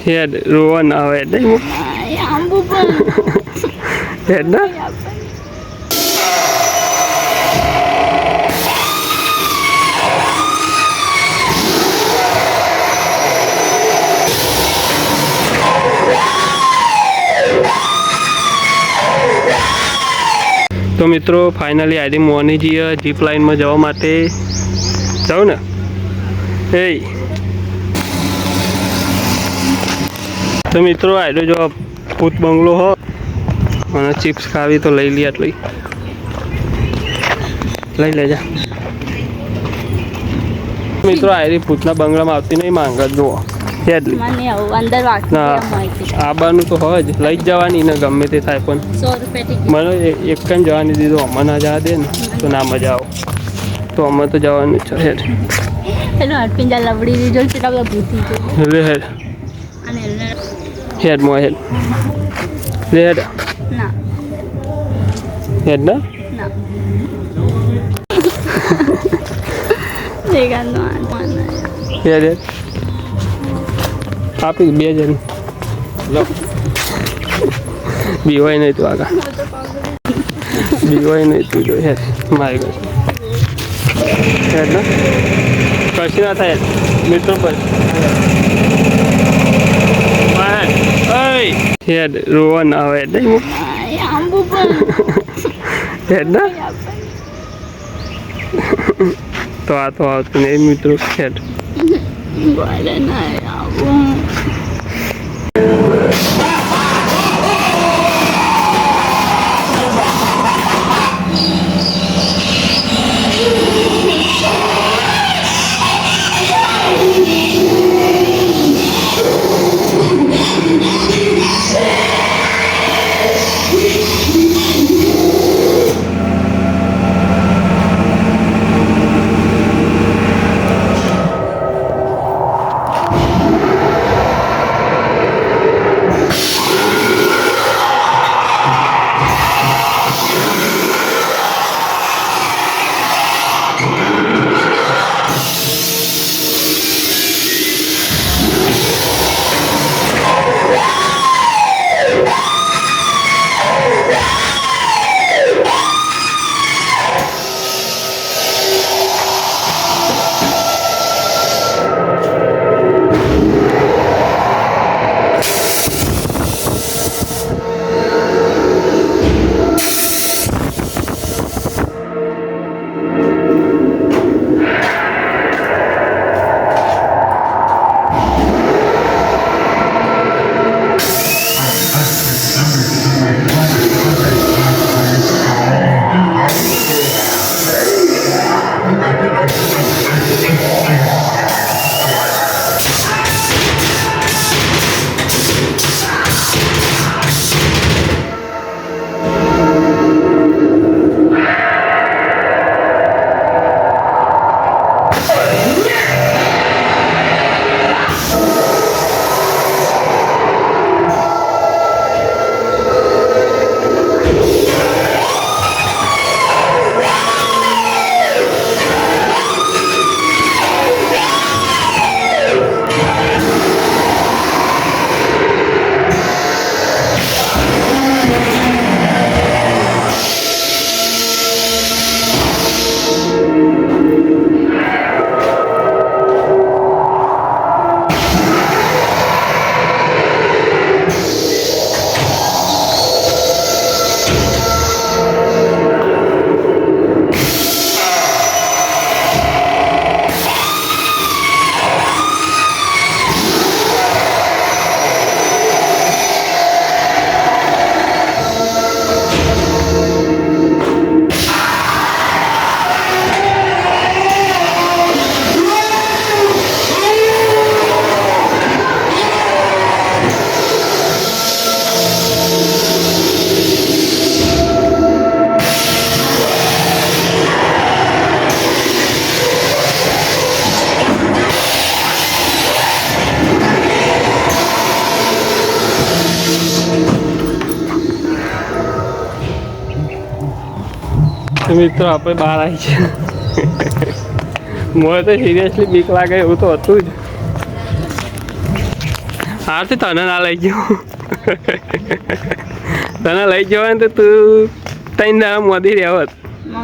હેડ રોવા ના આવે નહીં હેડ ના તો મિત્રો ફાઇનલી આઈડી મોની જઈએ જીપ લાઇનમાં જવા માટે જાઉં ને એ તો મિત્રો આઈડો જો ભૂત બંગલો હો અને ચિપ્સ ખાવી તો લઈ લે આટલી લઈ લેજા મિત્રો આઈડી ભૂતના બંગલામાં આવતી નહીં માંગ જુઓ આબાનું તો હોય જ લઈ જ જવાની ને ગમે તે થાય પણ મને એક જ જવાની દીધું અમે ના જવા દે ને તો ના મજા આવે તો અમે તો જવાનું છે હેડ લે હેડ હેડ મો હેડ લે હેડ હેડ ના હેડ હેડ આપી 2 જણ લો બીવાય નહીં તું આગળ બીવાય નહીં તું જો હેડ મારી ગયો હેડ ના કશું ના થાય મિત્રો પર હેડ રોવા ના આવે નહીં હેડ ના તો આ તો આવતું નહીં મિત્રો હેડ મિત્રો આપણે બહાર આવી છે મને તો સિરિયસલી બીક લાગે એવું તો હતું જ હારથી તને ના લઈ ગયો તને લઈ જવાય ને તો તું ત્રણ દાડા મોદી રહેવત.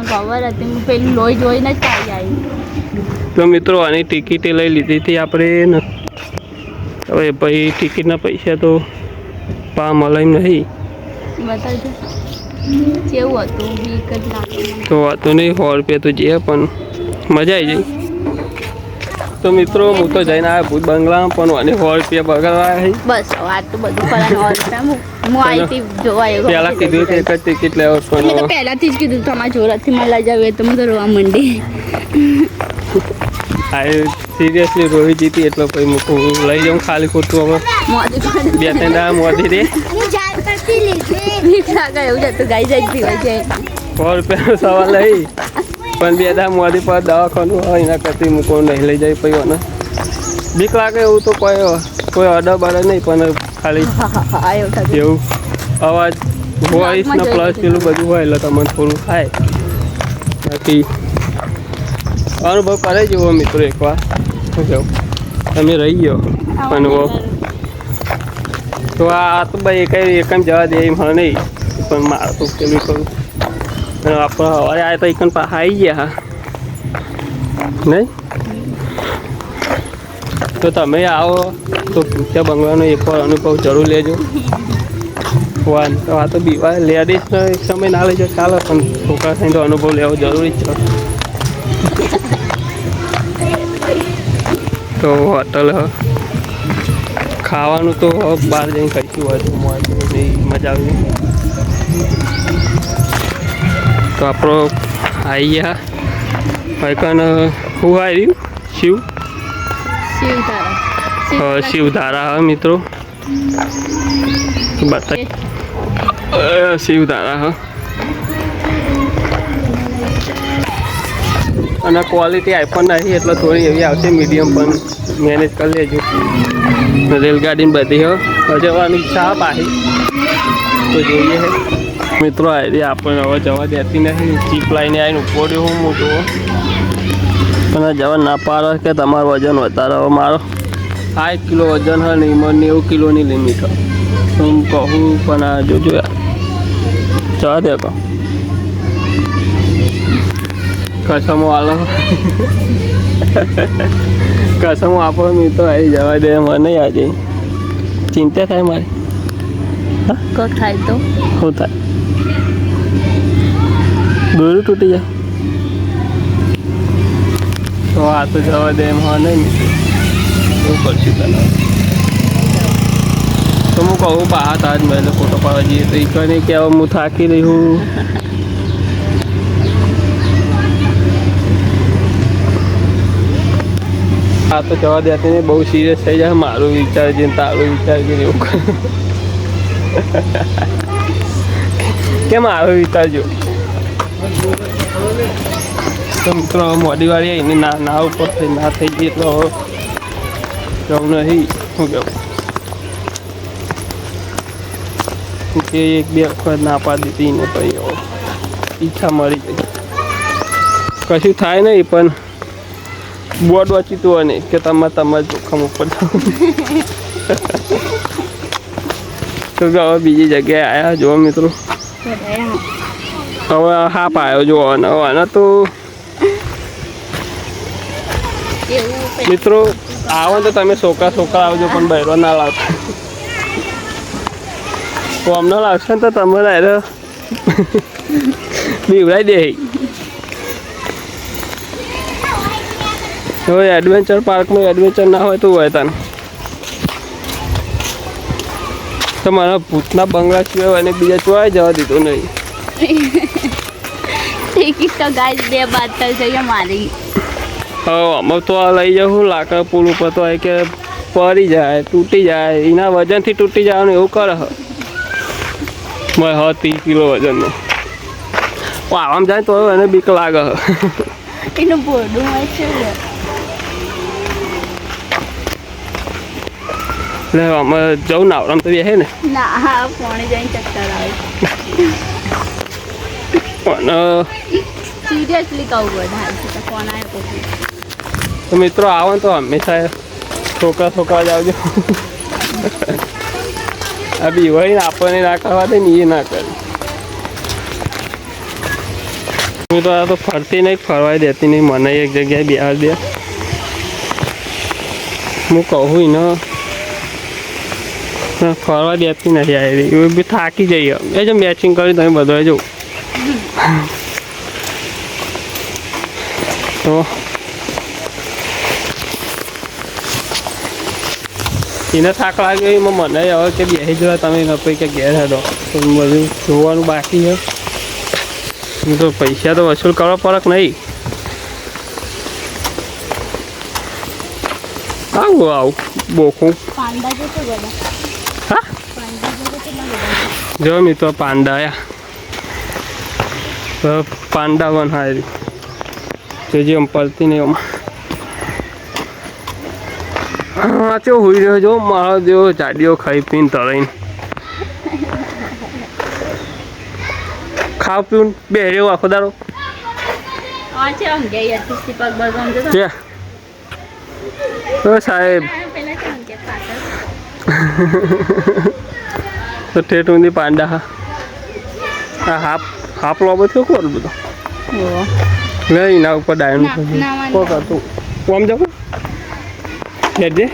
ખબર હતી હું પેલું લોહી જોઈને જ આવી. તો મિત્રો આની ટિકિટ લઈ લીધી હતી આપણે ને. હવે ભાઈ ટિકિટના પૈસા તો પા મળે એમ નહીં. બતાવજો કેવું હતું બીક જ લાગે. તો વાતો નહીં 100 રૂપિયા તો જઈએ પણ મજા આવી જાય. તો મિત્રો હું તો જઈને આવ્યા ભૂત બંગલામાં પણ મને 100 રૂપિયા બગાડવા છે. બસ આટલું બધું કરવાનું હું આઈથી જોવા આવ્યો. પહેલાં કીધું એક જ ટિકિટ લેવો પણ મેં તો પહેલાંથી જ કીધું તમારા જોરાથી મને લઈ જાવ તો હું તો રોવા માંડી. આ સિરિયસલી રોહિત જીતી એટલો પછી હું લઈ જાઉં ખાલી ખોટું હવે 2-3 દાડા મોદી રે બીક લાગે એવું જતું ગાઈ જાય પીવાય જાય. 100 રૂપિયાનો સવાલ લઈ પણ 2 દાડા મોદી પર દવાખાનું હોય એના કરતી હું કોઈ નહીં લઈ જાય પછી મને બીક લાગે એવું તો કોઈ અડર બડર નહીં પણ ખાલી એવું અવાજ વોઇસ ને પ્લસ પેલું બધું હોય એટલે તમને થોડું થાય. બાકી અનુભવ કરે જેવો મિત્રો એકવાર શું કહું તમે રહી ગયો અનુભવ તો આ તો ભાઈ એકમ જવા દે એમ હા નહીં પણ મારે તો પેલું કરું અને આપણે સવારે આ તો એકન પાછા આવી ગયા હા નહીં. તો તમે આવો તો ભૂતિયા બંગલાનો એકવાર અનુભવ જરૂર લેજો. વાન તો આ તો બીવા લેડીઝનો એક સમય ના લેજો ચાલે પણ છોકરા થઈને તો અનુભવ લેવો જરૂરી જ છે. તો હોટલ ખાવાનું તો બહાર જઈને ખાઈશું હોય તો મજા આવી. તો આપણો આવી ગયા ભાઈકન શું આવી રહ્યું શિવધારા હા મિત્રો બતા શિવધારા હા. અને ક્વોલિટી આઈફોન નહીં એટલે થોડી એવી આવશે મીડિયમ પણ મેનેજ કરી લેજો. રેલગાડીને બધી જવાની ઈચ્છા પાછી તો જોઈએ છે મિત્રો. આવી આપણને હવે જવા દેતી નહીં. ચીપ લાઈને આવીને ઉપડ્યો હું મોટો અને જવા ના પાડો કે તમારું વજન વધારે. હવે મારો 8 કિલો વજન હોય ને એમાં 90 કિલોની લિમિટ હોય તો હું કહું પણ આ જોજો યાર જવા દે કહો કસમો આલો કસમો આપો મિત્રો આવી જવા દે મને આજે ચિંતા થાય મારી. હા થાય તો શું થાય દોરું તૂટી જાય તો આ તો જવા દે એમ હા નહીં શું કરશું તને. તો હું કહું બહાર તાજમહેલ ફોટો પાડવા જઈએ તો એ કહે કે હવે હું થાકી રહી હું. આ તો જવા દેતી નહીં બહુ સિરિયસ થઈ જાય. મારું વિચારજે તારું વિચારજે એવું કેમ મારું વિચારજો. તો મિત્રો મોડીવાળી આવીને ના ઉપર થઈ ના થઈ ગઈ તો જવું નહીં શું કહેવું કે 1-2 વખત ના પાડી દીધી ને પછી ઈચ્છા મળી ગઈ. કશું થાય નહીં પણ બોર્ડ વાંચીતું હોય નહીં કે તમારા જોખમ ઉપર તો હવે બીજી જગ્યાએ આવ્યા જુઓ મિત્રો. હવે હાપ આવ્યો જુઓ આના તો મિત્રો આવો તો તમે છોકરા આવજો પણ બહેરો ના લાવતા. તો અમને લાવશે ને તો તમારે બીવડાવી દે. હવે એડવેન્ચર પાર્કમાં એડવેન્ચર ના હોય તો હોય તને તો મારા ભૂતના બંગલા સિવાય અને બીજા ચોવાય જવા દીધો નહીં. ટિકિટ તો ગાય 2 બાદ થઈ મારી. હવે અમે તો લઈ જાઉં લાકડા પુલ ઉપર તો કે પડી જાય તૂટી જાય એના વજનથી તૂટી જવાનું એવું કરે. મેં 30 કિલો વજનનો આમ જાય તો એને બીક લાગે. એનું બોર્ડું હોય છે એટલે અમે જવું ને આવડમ તો બેસે ને ના હા પોણી જઈને ચક્કર આવે. સિરિયસલી કહું બધા ફોન આવ્યો તો મિત્રો આવો તો હંમેશા છોકરા જ આવજો. આ બી હોય ને આપણને ના કરવા દે ને એ ના કરે. હું તો આ તો ફરતી નહીં, ફરવાય દેતી નહીં મને એક જગ્યાએ બિહાર દે. હું કહું ને ફરવા દેતી નથી આવી, એ બી થાકી જઈએ. એ જો મેચિંગ કરી તમે બધો જો તો એને થાક લાગ્યો એમાં મને હવે કે બેસી જવા તમે નપઈ કે ઘેર હેડો તો બધું જોવાનું બાકી છે. હું તો પૈસા તો વસૂલ કરવા પડક નહીં. આવું બોખું હા જો મિત્રો પાંડા આયા પાંડા વન હારી તે જે પડતી નહીં આમાં ચો હોઈ રહ્યો જો મારો જેવો જાડીઓ ખાઈ પીને તળાઈને ખાવ પીવું બે રહ્યો આખો દારો સાહેબ તો ઠેઠ ઊંધી પાંડા હા હાફ લોબો થયો કોલ બધો નહીં ના ઉપર ડાયનું કોક હતું કોમ જાવ દે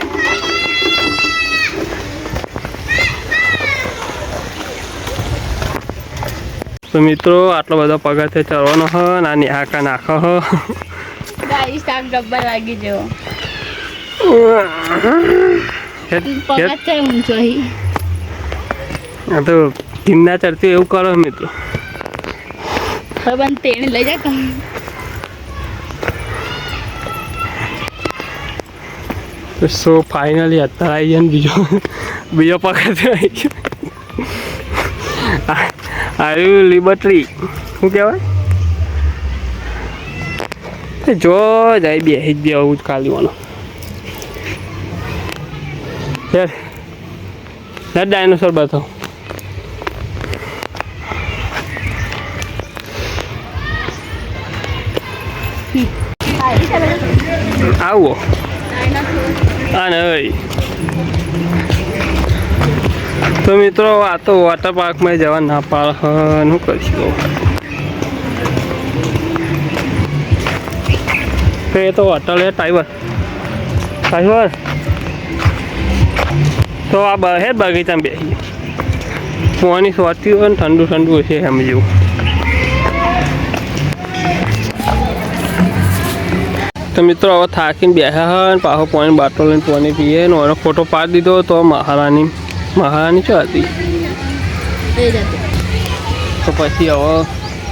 તો મિત્રો આટલો બધો પગારથી ચડવાનો હ નાની હાકા નાખો હ શાક ડબ્બા લાગી જવો આ તો ધીમના ચડતી એવું કરો મિત્રો હવે તેણે લઈ જા તમે સો ફાઇનલી અત્યારે આવી જાય ને બીજો પગાર આવી ગયો. આવ્યું લિબર્ટી શું કહેવાય જો જાય બે જ બે આવું જ ખાલી વાનો ડાયનોસોર બતાવો આવો અને તો મિત્રો આ તો વોટર પાર્કમાં જવા ના પાડ શું કરીશું તો એ તો હોટલ હે ટાઈવર તો આ બહે બગીચામાં બેસીએ પાણી સ્વાતી હોય ને ઠંડુ ઠંડુ હશે એમ જેવું. તો મિત્રો હવે થાકીને બેઠા હોય ને પાછો પાણી બાટલો લઈને પાણી પીએ ને એનો ફોટો પાડી દીધો તો મહારાણી શું હતી તો પછી હવે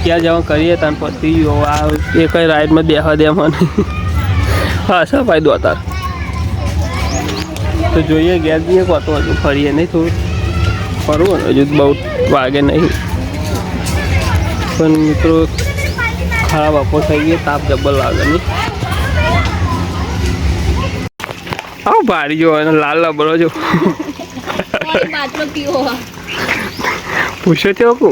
ક્યાં જવા કરીએ ત્યાં પછી આ એ કઈ રાઈડમાં બેસવા દે મને હા સર ભાઈ દો તાર તો જોઈએ ઘેર જઈએ કોતો હજુ ફરીએ નહીં થોડું ફરવું ને હજુ બહુ વાગે નહીં પણ મિત્રો ખરાબ આપો થઈ ગયો તાપ જબ્બર લાગે નહીં. આવો ભારી જો લાલ લબડો જો પૂછો તે કુ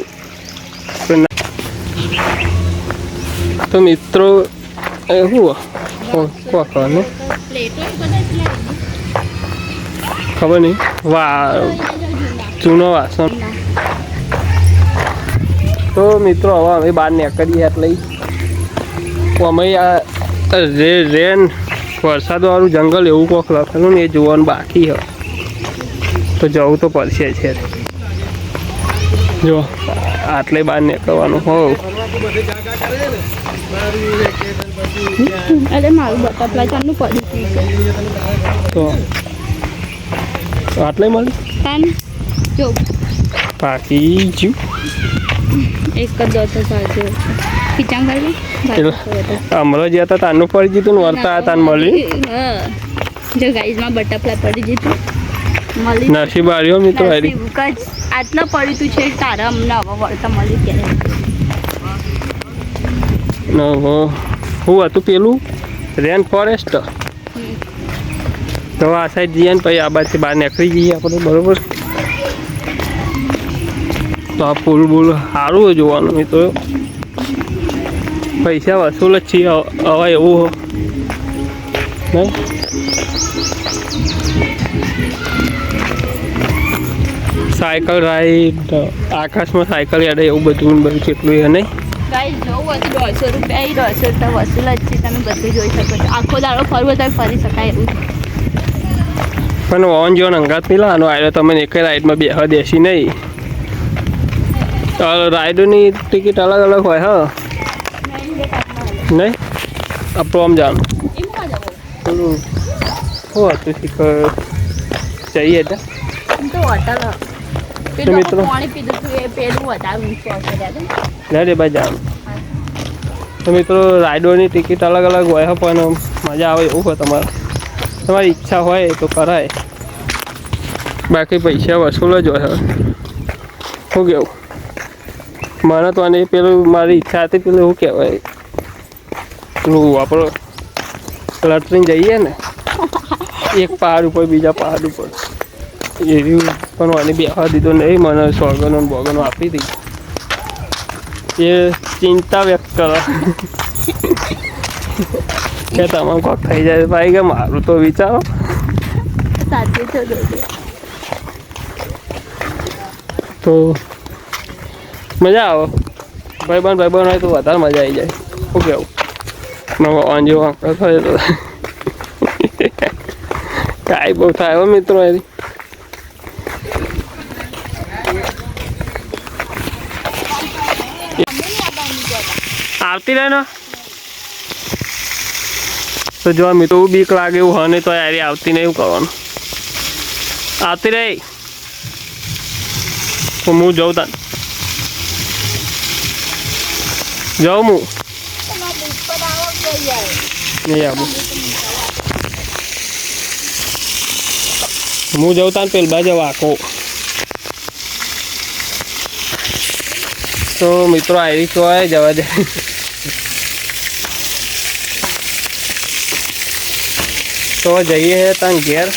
તો મિત્રો એવું ખબર ને ખબર નહીં જૂનો વાસણ તો મિત્રો હવે અમે બહાર નીકળીએ એટલે અમે આ રેન વરસાદવાળું જંગલ એવું કોક લખેલું ને એ જોવાનું બાકી હોય તો જવું તો પડશે છે જો આટલે બહાર નીકળવાનું હોવ અરે મારું બટરફ્લાય ચાલનું પડી તો આટલે મળી જો બાકી જ્યું એક જ દોસ્ત સાચો ખીચાણ કરી હમણાં જે હતા તાનું પડી જીતું ને વળતા તાન મળી જો ગાઈઝમાં બટરફ્લાય પડી જીતું મળી નસીબ આવ્યો મિત્રો હારી આટલા પડી તું છે તારા અમને હવે વળતા મળી ક્યારે શું હતું પેલું રેન ફોરેસ્ટ તો આ સાઈડ જઈએ ને પછી આ બાજુથી બહાર નીકળી જઈએ આપણે બરોબર. તો આ પુલ બુલ સારું જોવાનું મિત્રો પૈસા વસૂલ જ છીએ હવે એવું નહીં સાયકલ રાઈડ આકાશમાં સાયકલ યાદ એવું બધું કેટલું એ નહીં ગાઈસ જવું હતું 150 રૂપિયા 150 રૂપિયા વસૂલ જ છે તમે બધું જોઈ શકો છો આખો દાડો ફરવો તો ફરી શકાય એવું છે. પણ ઓન જો અંગાત નહીં લાવવાનો આવ્યો તમે એક રાઈડમાં બેહવા દેશી નહીં રાઈડોની ટિકિટ અલગ અલગ હોય હા નહીં આપણું આમ જાણ શું હતું શીખર જઈએ તો મિત્રો પાણી પીધું હતું એ પેલું વધારે ઊંચું હશે લે ભાઈ જાણ તો મિત્રો રાઈડોની ટિકિટ અલગ અલગ હોય પણ મજા આવે એવું હોય તમારી ઈચ્છા હોય તો કરાય બાકી પૈસા વસૂલ જ હોય શું કેવું મને તો આને પેલું મારી ઈચ્છા હતી પેલું શું કહેવાય પેલું આપણો લટરીને જઈએ ને એક પહાડ ઉપર બીજા પહાડ ઉપર એવી પણ મને બેસવા દીધો નહીં મને સોગનો બોગનો આપી હતી એ ચિંતા વ્યક્ત કરો કે તમારે કોક થઈ જાય ભાઈ કે મારું તો વિચારો તો મજા આવે ભાઈબંધ હોય તો વધારે મજા આવી જાય શું કેવું નવો અંજો અંકલ થાય તો કાંઈ બહુ થાય હો મિત્રો એની આવતી રહે ને તો જો મિત્રો બીક લાગે એવું હોય ને તો યાર આવતી નહીં એવું કરવાનું આવતી રહી તો હું જાઉં તાન જાઉં હું નહીં આવું હું જાઉં તાન પેલ બાજુ વાકો તો મિત્રો આવી તો આવે જવા દે તો જઈએ ત્યાં ઘેર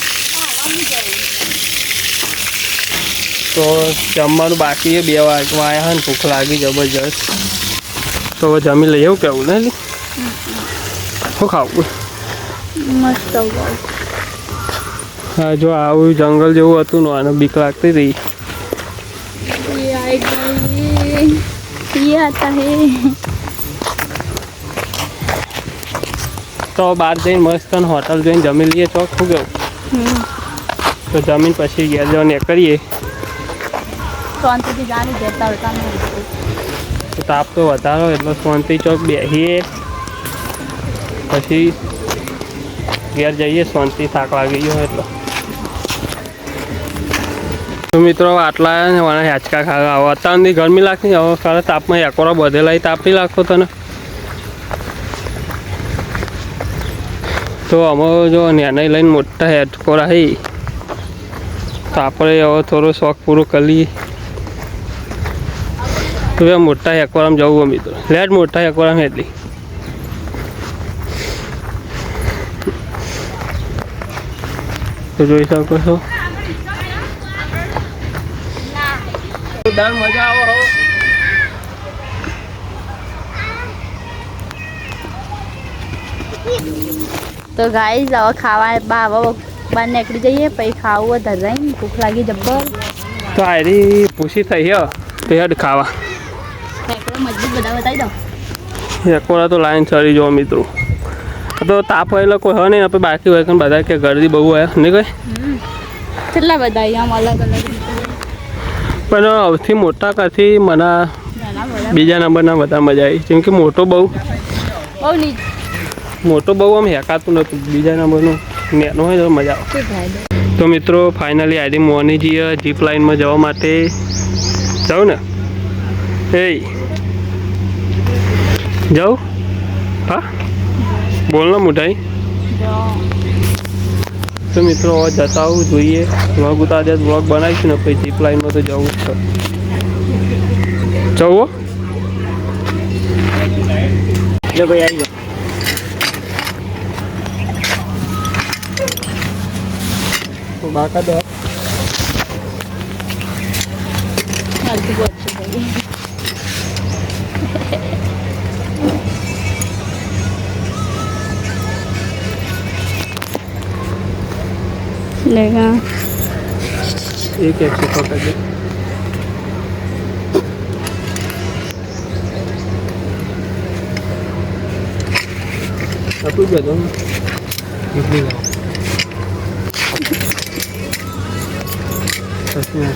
તો જમવાનું બાકી છે 2 વાગવા આવ્યા ને ભૂખ લાગી જબરજસ્ત તો જમી લઈએ એવું કેવું ને શું ખાવું મસ્ત હા જો આવું જંગલ જેવું હતું ને આને બીક લાગતી હતી ये आता है તો બહાર જઈને મસ્ત હોટલ જોઈને જમી લઈએ ચોક શું કેવું તો જમીન પછી ઘેર જઈને કરીએ શાંતિથી જાણી જતા તો તાપ તો વધારો એટલે શાંતિ ચોક બેસીએ પછી ઘેર જઈએ શાંતિ થાક લાગી ગયો એટલે તો મિત્રો આટલા આવ્યા ને હેચકા ખાવા આવો અત્યારની ગરમી લાગતી હવે ખરા તાપમાં એકોરા બધેલા તાપ નહીં લાગતો તને તો અમે જો નાના લઈને મોટા હેચકોરા હઈ તો આપણે હવે થોડો શોખ પૂરો કરી લઈએ તો હવે મોટા હેકોરામાં જવું મિત્રો લેટ મોટા હેકોરામાં એટલી તો જોઈ શકો છો મજા આવો તો ગાઈસ હવે ખાવા બહાર નીકળી જઈએ પછી ખાવું ધરાઈ ભૂખ લાગી જબ્બર તો આરી પૂછી થઈ તો હેડ ખાવા મજબૂત બધા બતાવી દો એકોરા તો લાઈન ચડી જો મિત્રો તો તાપ હોય કોઈ હોય નહીં આપણે બાકી હોય પણ બધા કે ગરદી બહુ હોય નહીં કઈ કેટલા બધા અહીંયા અલગ અલગ પણ સૌથી મોટા કાથી મને બીજા નંબરના બધા મજા આવી જેમ કે મોટો બહુ આમ હેકાતું નહોતું બીજા નંબરનું નેનો હોય તો મજા આવે તો મિત્રો ફાઇનલી આજે મોર્નિંગ જઈએ જીપ લાઇનમાં જવા માટે જાઉં ને એ જાઉં હા બોલ ને મોટાઈ તો મિત્રો જતા આવું જોઈએ વ્લોગ ઉતાર વ્લોગ બનાવીશું ને પછી જીપ લાઇનમાં તો જવું જ છે જવું એટલે ભાઈ આવી જાઓ બાકા દો लेगा એક 100 કરી દે. આપું બધું કેટલી લાવો પછી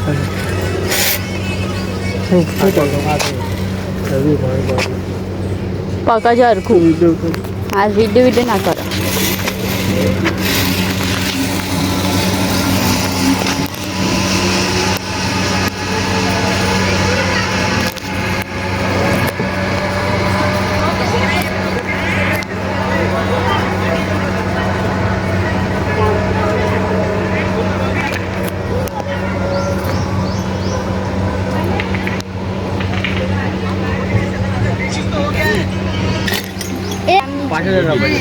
પકા જ હરખું આ વિડીયો ના કરો. પાછળ રબર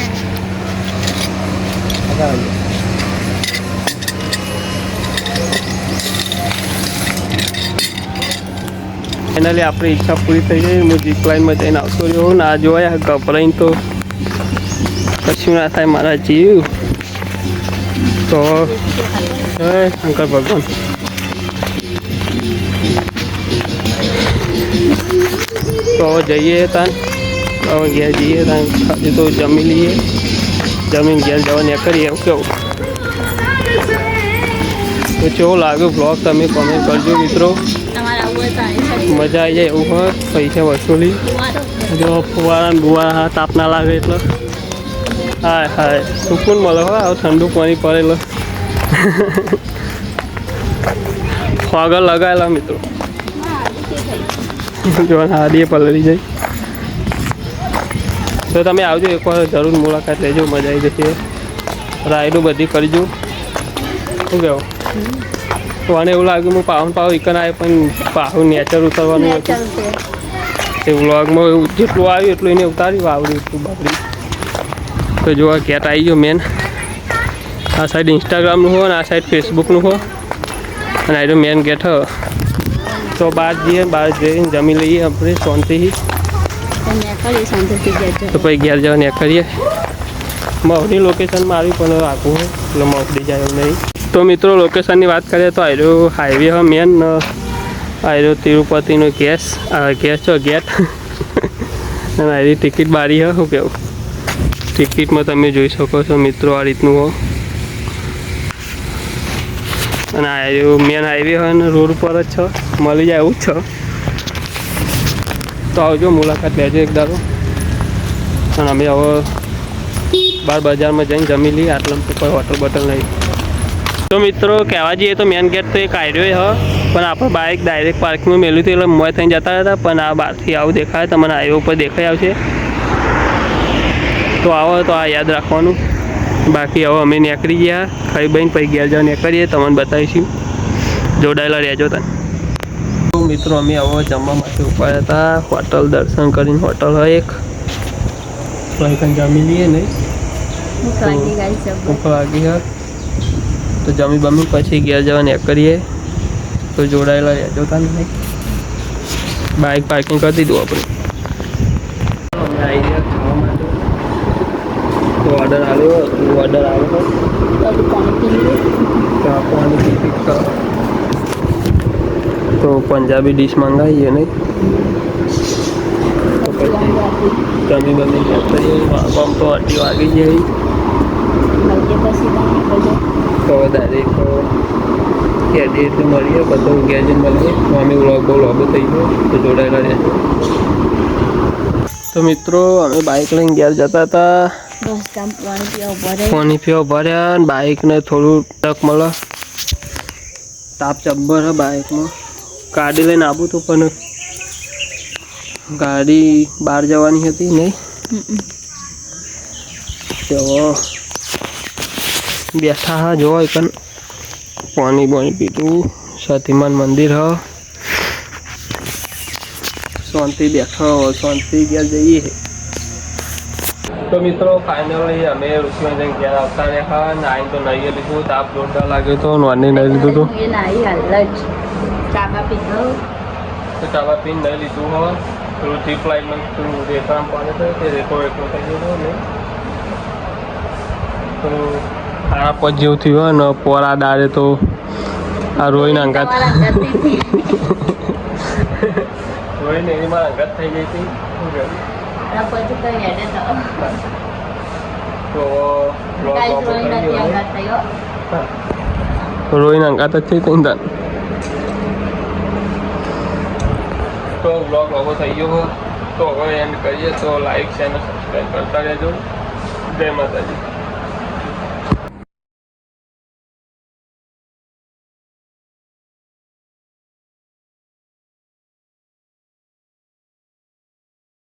ફાઇનલી આપણી ઈચ્છા પૂરી થઈ ગઈ. હું જીપ લાઈનમાં જઈને આવતો રહ્યો ને આ જોયા ગભરાઈને તો કશું ના થાય મારા જીવ. તો જય શંકર ભગવાન. તો હવે જઈએ તાન, હવે ઘેર જઈએ તાન, ખાલી તો જમી લઈએ, જમીન ઘેર જવા કરીએ. એવું કેવું તો કેવો લાગ્યો બ્લોગ તમે કોમેન્ટ કરજો મિત્રો. મજા આવી જાય એવું હોય. પૈસા વસૂલી જો ફુવારા બુવારા તાપ ના લાગે એટલે હાય હાય સુકૂન મળે હોય. આવું ઠંડુ પાણી પડેલો ફોગર લગાવેલા મિત્રો જો હાડીએ પલળી જાય. તો તમે આવજો એકવાર જરૂર મુલાકાત લેજો, મજા આવી જશે. રાઈડો બધી કરજો. શું કહેવું તો મને એવું લાગ્યું હું પાવન પાવ ઇકન આવે પણ પાહુ નેચર ઉતરવાનું હતું. એ વ્લોગમાં એવું જેટલું આવ્યું એટલું એને ઉતાર્યું આવડ્યું એટલું બાપડી. તો જો આ ગેટ આવી ગયો મેન. આ સાઈડ ઇન્સ્ટાગ્રામનું હોય ને આ સાઈડ ફેસબુકનું હોય અને આ મેન ગેટ હોય. તો બહાર જઈએ, બહાર જઈને જમી લઈએ આપણે શાંતિથી. તો પછી ઘેર જવા નીકળીએ. મહુની લોકેશનમાં આવી પણ આખું હોય એટલે મહુડી જાય એવું નહીં. તો મિત્રો લોકેશનની વાત કરીએ તો આયરો હાઈવે હોય મેન. આયરો તિરુપતિનો ગેસ છો ગેટ અને આયરી ટિકિટ બારી હોય. શું કેવું ટિકિટમાં તમે જોઈ શકો છો મિત્રો આ રીતનું હોય. અને આયરો મેન હાઈવે હોય ને રોડ ઉપર જ છે, મળી જાય એવું જ છે. તો આવજો, મુલાકાત લેજો એક દાડો. અને અમે હવે બહાર બજારમાં જઈને જમી લઈએ. આટલા કોઈ હોટલ બોટલ નહીં. તો મિત્રો કહેવા જઈએ તો મેન ગેટ તો એક આયરો હ પણ આપણે બાઇક ડાયરેક્ટ પાર્કિંગમાં મેળવ્યું હતું એટલે મોય થઈને જતા હતા. પણ આ બહારથી આવું દેખાય તમને હાઈવે ઉપર દેખાઈ આવશે. તો આવો તો આ યાદ રાખવાનું. બાકી હવે અમે નીકળી ગયા ખાઈ બહીને પછી ઘેર જવા નીકળીએ, તમને બતાવીશું. જોડાયેલા રહેજો તને. તો મિત્રો અમે હવે જમવા માટે ઉપાડ્યા હતા. હોટલ દર્શન કરીને હોટલ હોય એક તો જમી લઈએ નહીં. ભૂખ લાગી હોય તો જમી બમી પછી ઘેર જવા નીકળીએ. તો જોડાયેલા રહેજો તને નહીં. બાઇક પાર્કિંગ કરી દીધું આપણે. અમે આવી ગયા ખાવા માટે. તો ઓર્ડર આવ્યો તો પંજાબી ડીશ મંગાવીએ નહીં. તો પછી જમી બમી કરીએ. આમ તો 8 વાગી જાય. તો ડાયરેક્ટ એડિટ મળીએ બધું ગેજેટ મળીએ. અમે વ્લોગ બહુ લાંબો થઈ ગયો તો જોડાયેલા રહે. તો મિત્રો અમે બાઇક લઈને ઘેર જતા હતા. પાણી પીવા ભર્યા અને બાઇકને થોડું ટક મળે. તાપ જબ્બર હે બાઇકમાં. ગાડી લઈને આવું તો પણ ગાડી બહાર જવાની હતી નહીં. તો બેઠા હા જોવો એકન પાણી બાણી પીધું. સતીમાન મંદિર હ શાંતિ બેઠો શાંતિ ઘેર જઈએ. તો મિત્રો ફાઇનલી અમે ઋષિમાં જઈને ઘેર આવતા રહ્યા. નાઈને તો નહીં લીધું. તાપ જોરદાર લાગ્યો હતો. નોની નહીં લીધું હતું. તો ચાબા પીને નહીં લીધું હોય. થોડું જીપ લાઈનમાં થોડું રેતરામ પાડે છે તે રેતો એટલો થઈ ગયો ને તો 5:30 જેવું થયું હોય ને પોરા દાડે તો આ રોહિના અંગાત તમારા અંગાતથી. રોહિને એમાં અંગાત થઈ ગઈ હતી આ પછી તો હેડે તો. તો Guys, રોઈ નથી અંગાત થયો. રોહિના અંગાત જ થઈ હતી ને તાન. તો બ્લોગ લોગો થઈ ગયો હોય તો હવે એન્ડ કરીએ તો લાઈક શેર અને સબસ્ક્રાઈબ કરતા રહેજો જય માતાજી.